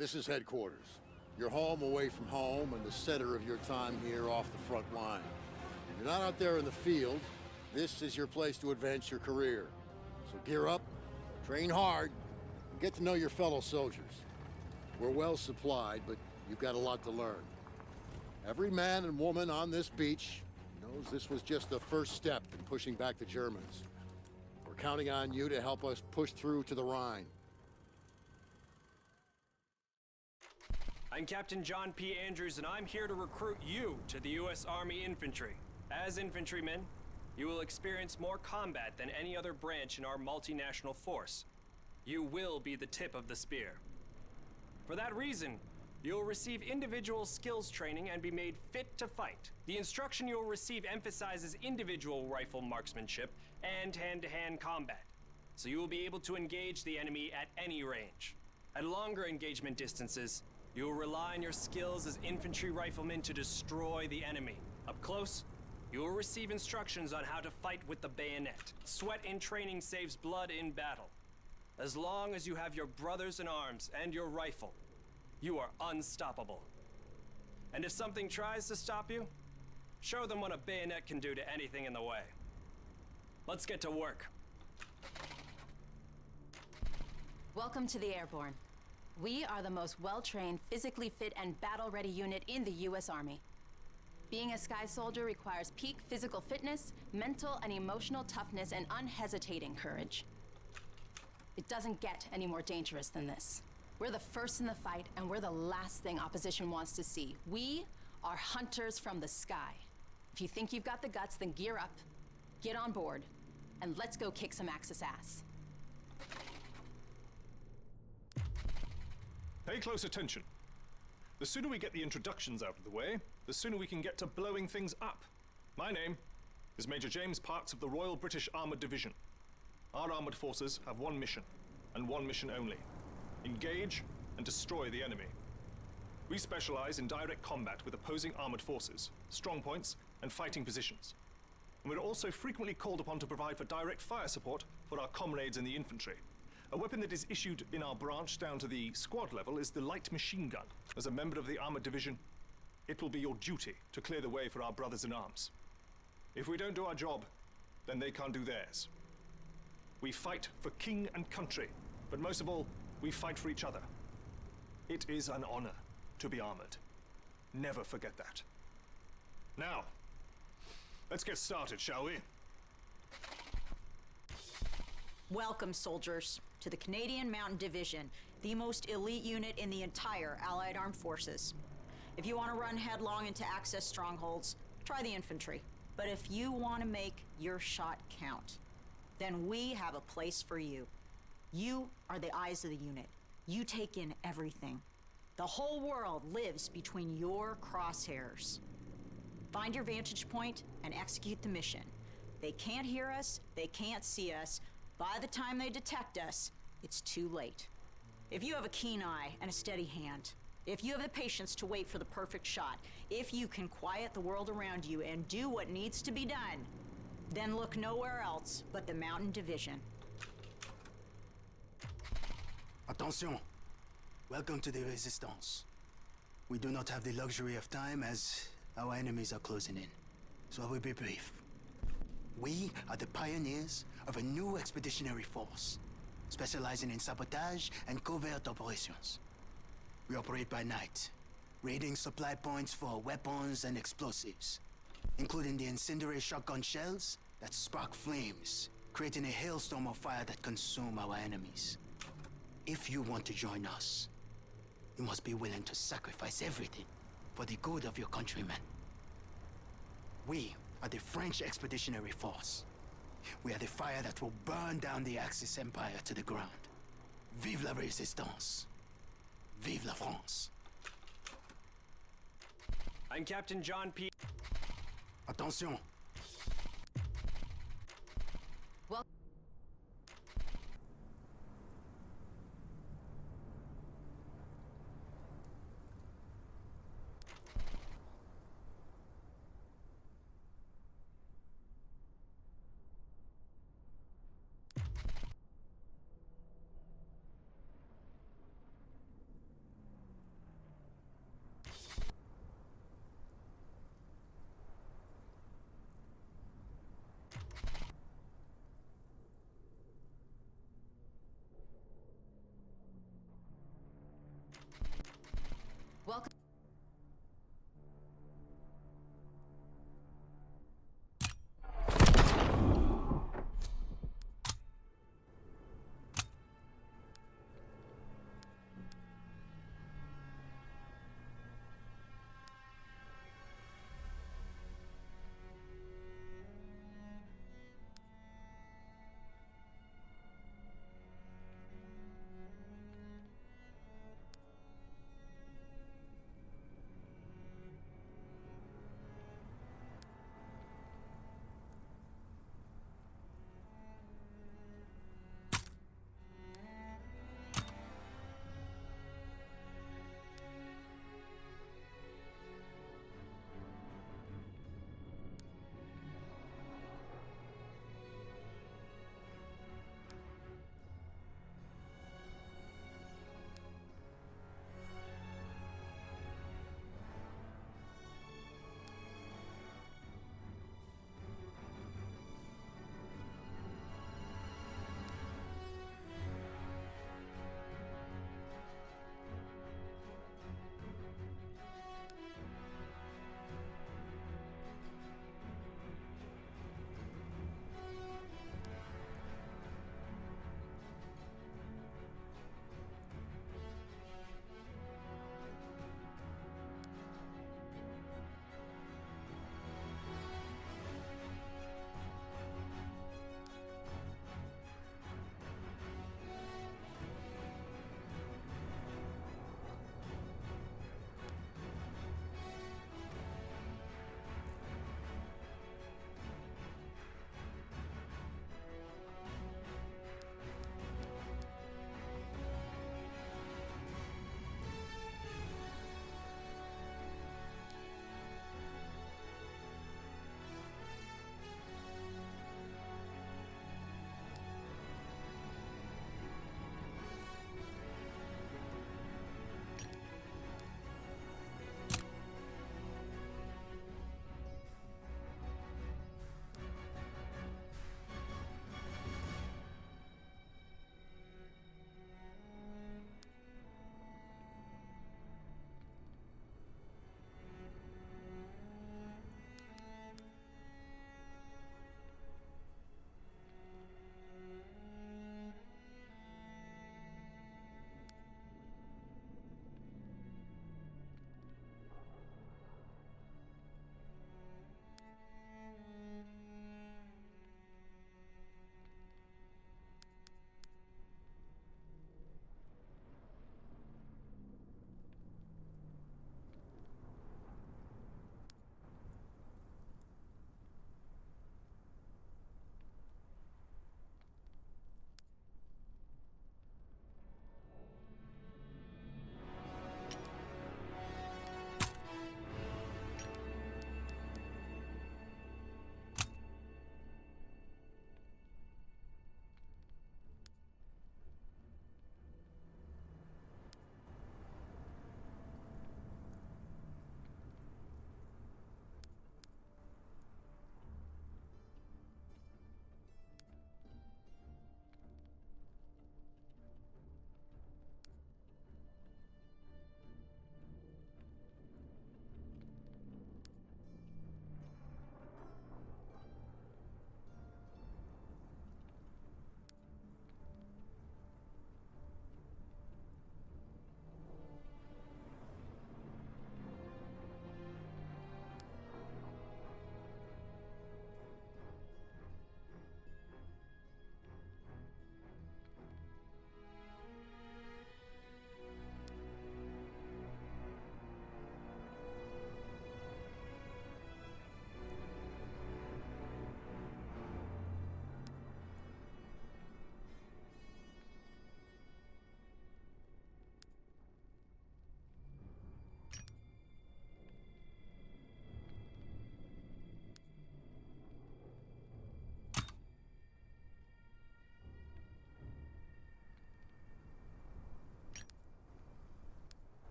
This is headquarters. Your home away from home and the center of your time here off the front line. If you're not out there in the field, this is your place to advance your career. So gear up, train hard, and get to know your fellow soldiers. We're well supplied, but you've got a lot to learn. Every man and woman on this beach knows this was just the first step in pushing back the Germans. We're counting on you to help us push through to the Rhine. I'm Captain John P. Andrews, and I'm here to recruit you to the U.S. Army Infantry. As infantrymen, you will experience more combat than any other branch in our multinational force. You will be the tip of the spear. For that reason, you'll receive individual skills training and be made fit to fight. The instruction you'll receive emphasizes individual rifle marksmanship and hand-to-hand combat, so you will be able to engage the enemy at any range. At longer engagement distances, you will rely on your skills as infantry riflemen to destroy the enemy. Up close, you will receive instructions on how to fight with the bayonet. Sweat in training saves blood in battle. As long as you have your brothers in arms and your rifle, you are unstoppable. And if something tries to stop you, show them what a bayonet can do to anything in the way. Let's get to work. Welcome to the Airborne. We are the most well-trained, physically fit, and battle-ready unit in the U.S. Army. Being a Sky Soldier requires peak physical fitness, mental and emotional toughness, and unhesitating courage. It doesn't get any more dangerous than this. We're the first in the fight, and we're the last thing opposition wants to see. We are hunters from the sky. If you think you've got the guts, then gear up, get on board, and let's go kick some Axis ass. Pay close attention. The sooner we get the introductions out of the way, the sooner we can get to blowing things up. My name is Major James Parks of the Royal British Armoured Division. Our armoured forces have one mission, and one mission only. Engage and destroy the enemy. We specialize in direct combat with opposing armoured forces, strong points, and fighting positions. And we're also frequently called upon to provide for direct fire support for our comrades in the infantry. A weapon that is issued in our branch down to the squad level is the light machine gun. As a member of the armoured division, it will be your duty to clear the way for our brothers in arms. If we don't do our job, then they can't do theirs. We fight for king and country, but most of all, we fight for each other. It is an honor to be armored. Never forget that. Now, let's get started, shall we? Welcome, soldiers, to the Canadian Mountain Division, the most elite unit in the entire Allied Armed Forces. If you want to run headlong into Axis strongholds, try the infantry. But if you want to make your shot count, then we have a place for you. You are the eyes of the unit. You take in everything. The whole world lives between your crosshairs. Find your vantage point and execute the mission. They can't hear us, they can't see us. By the time they detect us, it's too late. If you have a keen eye and a steady hand, if you have the patience to wait for the perfect shot, if you can quiet the world around you and do what needs to be done, then look nowhere else but the Mountain Division. Attention! Welcome to the Resistance. We do not have the luxury of time as our enemies are closing in, so I will be brief. We are the pioneers of a new expeditionary force, specializing in sabotage and covert operations. We operate by night, raiding supply points for weapons and explosives, including the incendiary shotgun shells that spark flames, creating a hailstorm of fire that consume our enemies. If you want to join us, you must be willing to sacrifice everything for the good of your countrymen. We are the French Expeditionary Force. We are the fire that will burn down the Axis Empire to the ground. Vive la Résistance. Vive la France. I'm Captain John P. Attention! Well,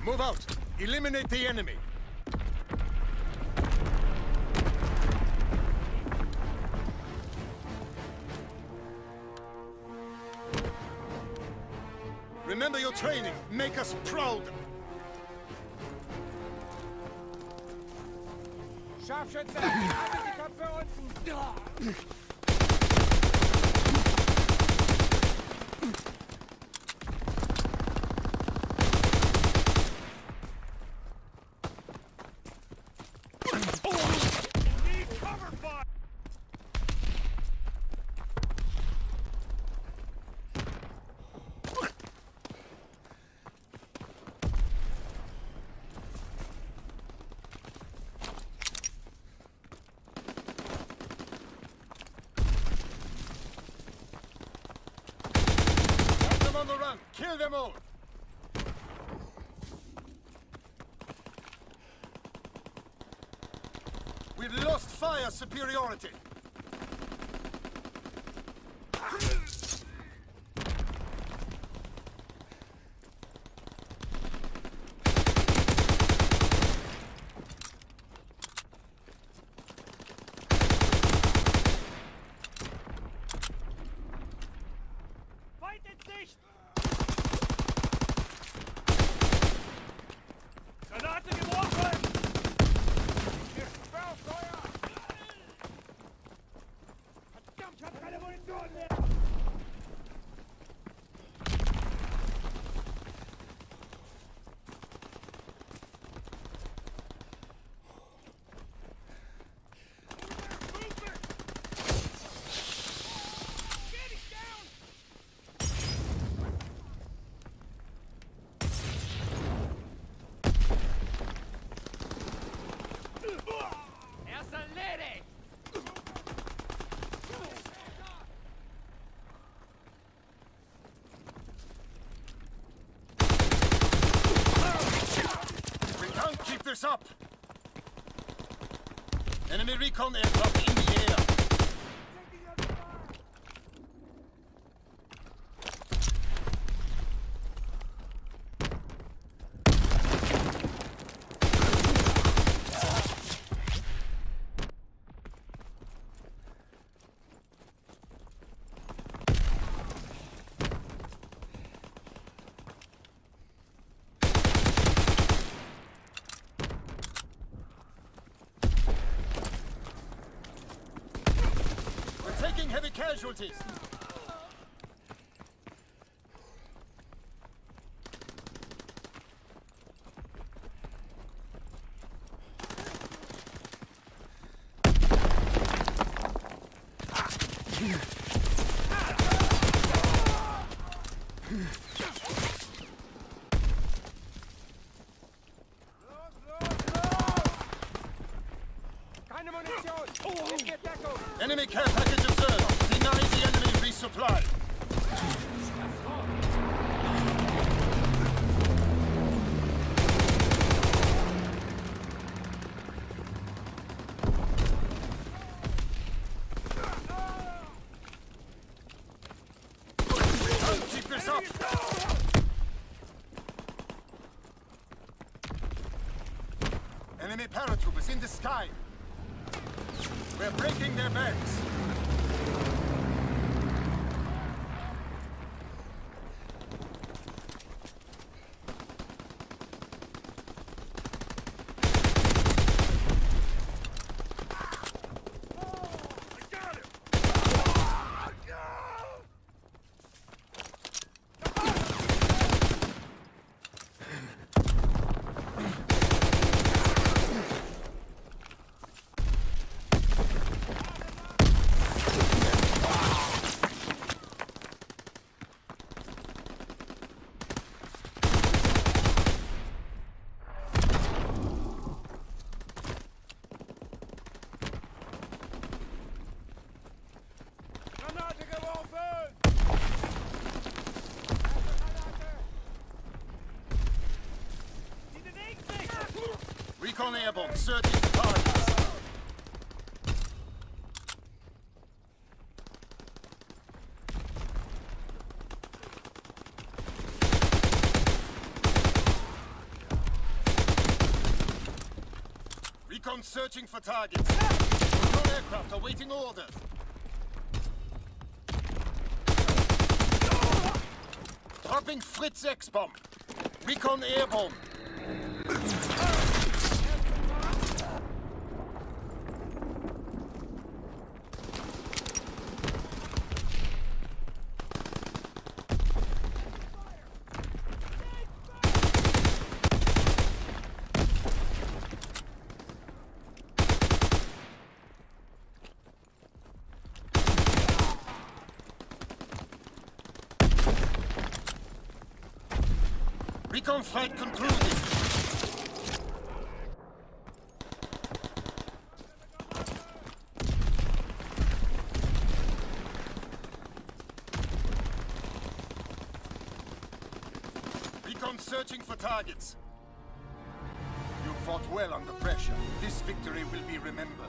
Move out. Eliminate the enemy. Remember your training. Make us proud. Scharfschütze! Haltet die Köpfe unten! Need cover fire! Have them on the run. Kill them all. We've lost fire superiority. Feind in Sicht! Granate geworfen! Sperrfeuer! Verdammt, ich hab keine Munition mehr! Get it down! Er ist erledigt! We can't keep this up. Enemy recon aircraft in the air. We're taking heavy casualties. Keine Munition! Gib mir Deckung! Enemy care package observed. Deny the enemy resupply. Don't keep this up. Enemy paratroopers in the sky. We're breaking their backs. I got him! Granate geworfen! Sie bewegen sich! Recon airborne, searching for targets. Recon searching for targets. Control aircraft awaiting orders. Dropping Fritz X-bomb. Recon airborne. Recon flight concluded. Recon searching for targets. You fought well under pressure. This victory will be remembered.